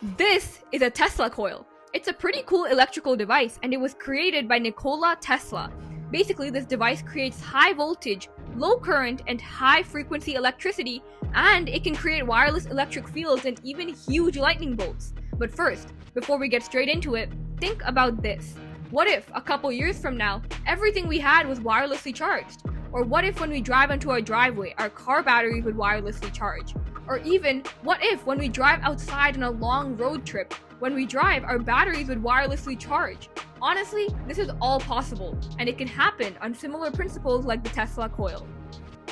This is a Tesla coil. It's a pretty cool electrical device, and it was created by Nikola Tesla. Basically, this device creates high voltage, low current, and high frequency electricity, and it can create wireless electric fields and even huge lightning bolts. But first, before we get straight into it, think about this. What if, a couple years from now, everything we had was wirelessly charged? Or what if when we drive onto our driveway, our car batteries would wirelessly charge? Or even, what if when we drive outside on a long road trip, when we drive, our batteries would wirelessly charge? Honestly, this is all possible, and it can happen on similar principles like the Tesla coil.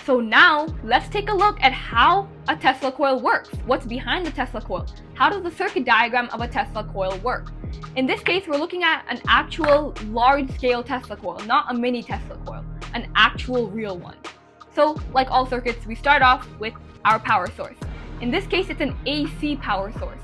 So now, let's take a look at how a Tesla coil works. What's behind the Tesla coil? How does the circuit diagram of a Tesla coil work? In this case, we're looking at an actual large-scale Tesla coil, not a mini Tesla coil, an actual real one. So, like all circuits, we start off with our power source. In this case, it's an AC power source.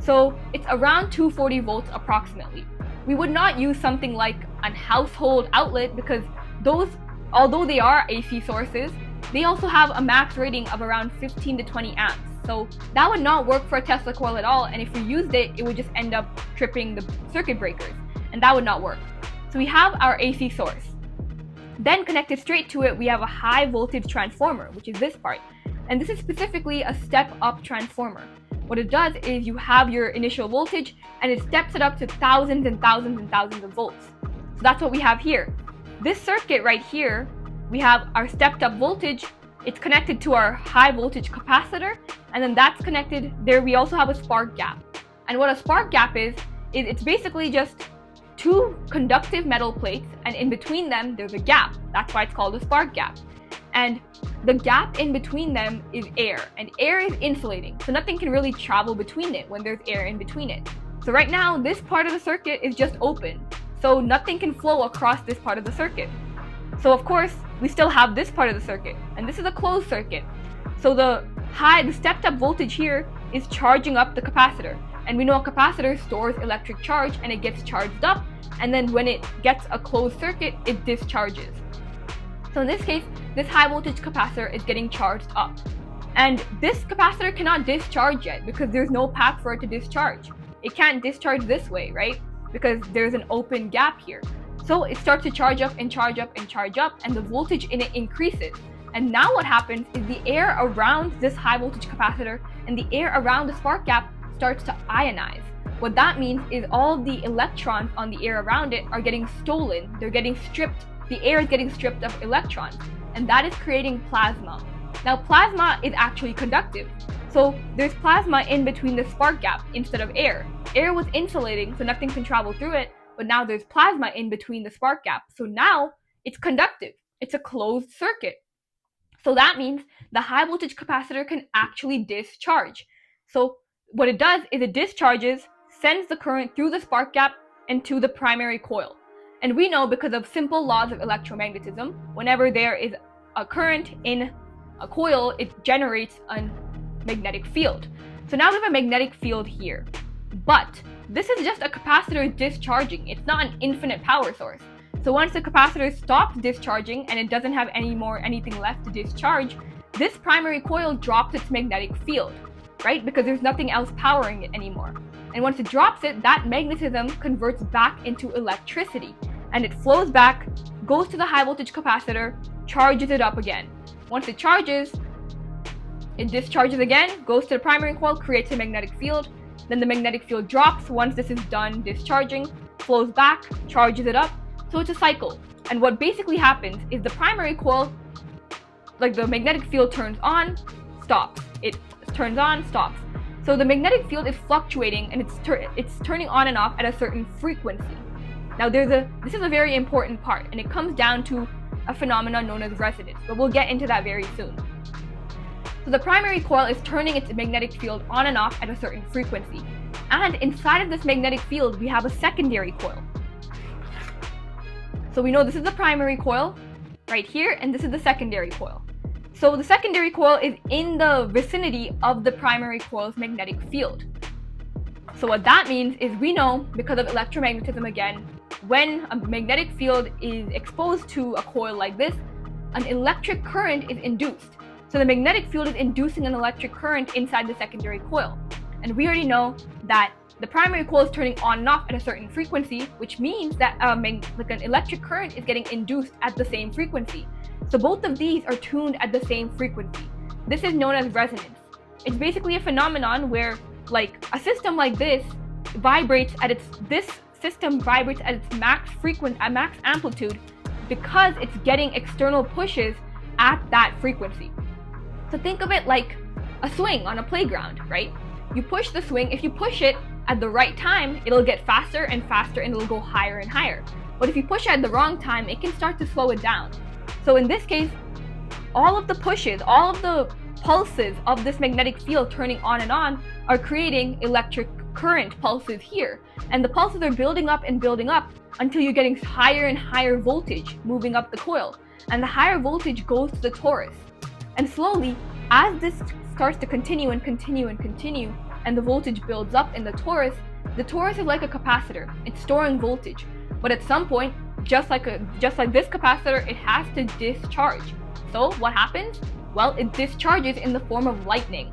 So, it's around 240 volts approximately. We would not use something like a household outlet because those, although they are AC sources, they also have a max rating of around 15 to 20 amps. So that would not work for a Tesla coil at all, and if we used it, it would just end up tripping the circuit breakers, and that would not work. So we have our AC source. Then connected straight to it, we have a high voltage transformer, which is this part. And this is specifically a step-up transformer. What it does is you have your initial voltage, and it steps it up to thousands and thousands and thousands of volts. So that's what we have here. This circuit right here, we have our stepped up voltage. It's connected to our high voltage capacitor, and then that's connected there. We also have a spark gap. And what a spark gap is it's basically just two conductive metal plates, and in between them there's a gap. That's why it's called a spark gap. And the gap in between them is air, and air is insulating, so nothing can really travel between it when there's air in between it. So right now, this part of the circuit is just open, so nothing can flow across this part of the circuit. So of course, we still have this part of the circuit, and this is a closed circuit. So the stepped up voltage here is charging up the capacitor, and we know a capacitor stores electric charge and it gets charged up, and then when it gets a closed circuit, it discharges. So in this case, this high voltage capacitor is getting charged up. And this capacitor cannot discharge yet because there's no path for it to discharge. It can't discharge this way, right? Because there's an open gap here. So it starts to charge up and charge up and charge up, and the voltage in it increases. And now what happens is the air around this high voltage capacitor and the air around the spark gap starts to ionize. What that means is all of the electrons on the air around it are getting stolen. They're getting stripped. The air is getting stripped of electrons, and that is creating plasma. Now, plasma is actually conductive. So there's plasma in between the spark gap instead of air. Air was insulating, so nothing can travel through it, but now there's plasma in between the spark gap. So now it's conductive. It's a closed circuit. So that means the high voltage capacitor can actually discharge. So what it does is it discharges, sends the current through the spark gap and to the primary coil. And we know because of simple laws of electromagnetism, whenever there is a current in a coil, it generates a magnetic field. So now we have a magnetic field here. But this is just a capacitor discharging. It's not an infinite power source. So once the capacitor stops discharging and it doesn't have anything left to discharge, this primary coil drops its magnetic field, right? Because there's nothing else powering it anymore. And once it drops it, that magnetism converts back into electricity, and it flows back, goes to the high voltage capacitor, charges it up again. Once it charges, it discharges again, goes to the primary coil, creates a magnetic field. Then the magnetic field drops once this is done discharging, flows back, charges it up. So it's a cycle. And what basically happens is the primary coil, like the magnetic field turns on, stops. It turns on, stops. So the magnetic field is fluctuating, and it's turning on and off at a certain frequency. Now this is a very important part, and it comes down to a phenomenon known as resonance, but we'll get into that very soon. So the primary coil is turning its magnetic field on and off at a certain frequency. And inside of this magnetic field, we have a secondary coil. So we know this is the primary coil right here, and this is the secondary coil. So the secondary coil is in the vicinity of the primary coil's magnetic field. So what that means is we know, because of electromagnetism again, when a magnetic field is exposed to a coil like this, an electric current is induced. So the magnetic field is inducing an electric current inside the secondary coil. And we already know that the primary coil is turning on and off at a certain frequency, which means that like an electric current is getting induced at the same frequency. So both of these are tuned at the same frequency. This is known as resonance. It's basically a phenomenon where like a system like this vibrates at its max frequency, at max amplitude, because it's getting external pushes at that frequency. So think of it like a swing on a playground, right? You push the swing. If you push it at the right time, it'll get faster and faster and it'll go higher and higher. But if you push it at the wrong time, it can start to slow it down. So in this case, all of the pushes, all of the pulses of this magnetic field turning on and on are creating electric current pulses here. And the pulses are building up and building up until you're getting higher and higher voltage moving up the coil. And the higher voltage goes to the torus. And slowly, as this starts to continue and continue and continue, and the voltage builds up in the torus is like a capacitor. It's storing voltage. But at some point, just like this capacitor, it has to discharge. So what happens? Well, it discharges in the form of lightning.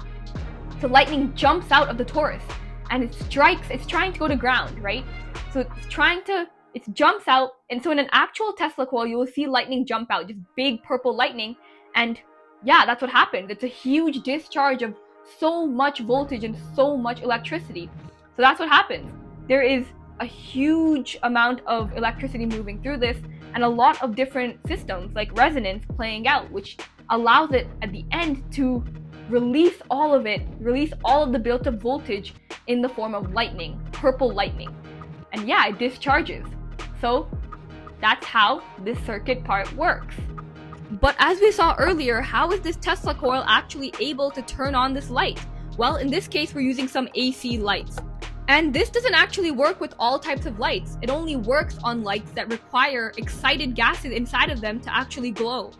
So lightning jumps out of the torus and it strikes, it's trying to go to ground, right? So it jumps out. And so in an actual Tesla coil, you will see lightning jump out, just big purple lightning. And yeah, that's what happens. It's a huge discharge of so much voltage and so much electricity. So that's what happens. There is a huge amount of electricity moving through this and a lot of different systems like resonance playing out, which allows it at the end to release all of the built up voltage in the form of lightning, purple lightning. And yeah, it discharges. So that's how this circuit part works. But as we saw earlier, how is this Tesla coil actually able to turn on this light? Well, in this case, we're using some AC lights. And this doesn't actually work with all types of lights. It only works on lights that require excited gases inside of them to actually glow.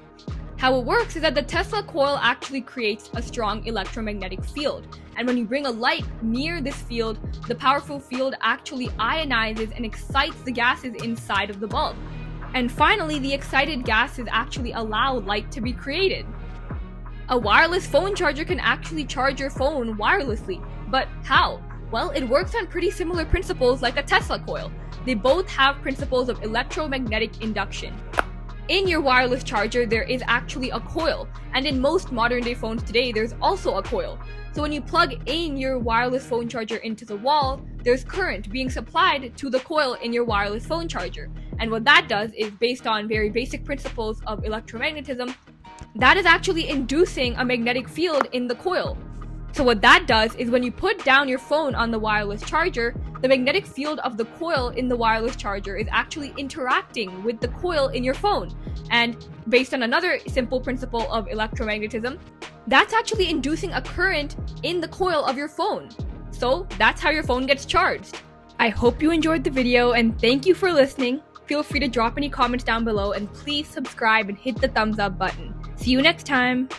How it works is that the Tesla coil actually creates a strong electromagnetic field. And when you bring a light near this field, the powerful field actually ionizes and excites the gases inside of the bulb. And finally, the excited gases actually allow light to be created. A wireless phone charger can actually charge your phone wirelessly. But how? Well, it works on pretty similar principles like a Tesla coil. They both have principles of electromagnetic induction. In your wireless charger, there is actually a coil, and in most modern day phones today, there's also a coil. So when you plug in your wireless phone charger into the wall, there's current being supplied to the coil in your wireless phone charger. And what that does is, based on very basic principles of electromagnetism, that is actually inducing a magnetic field in the coil. So what that does is when you put down your phone on the wireless charger, the magnetic field of the coil in the wireless charger is actually interacting with the coil in your phone. And based on another simple principle of electromagnetism, that's actually inducing a current in the coil of your phone. So that's how your phone gets charged. I hope you enjoyed the video and thank you for listening. Feel free to drop any comments down below and please subscribe and hit the thumbs up button. See you next time.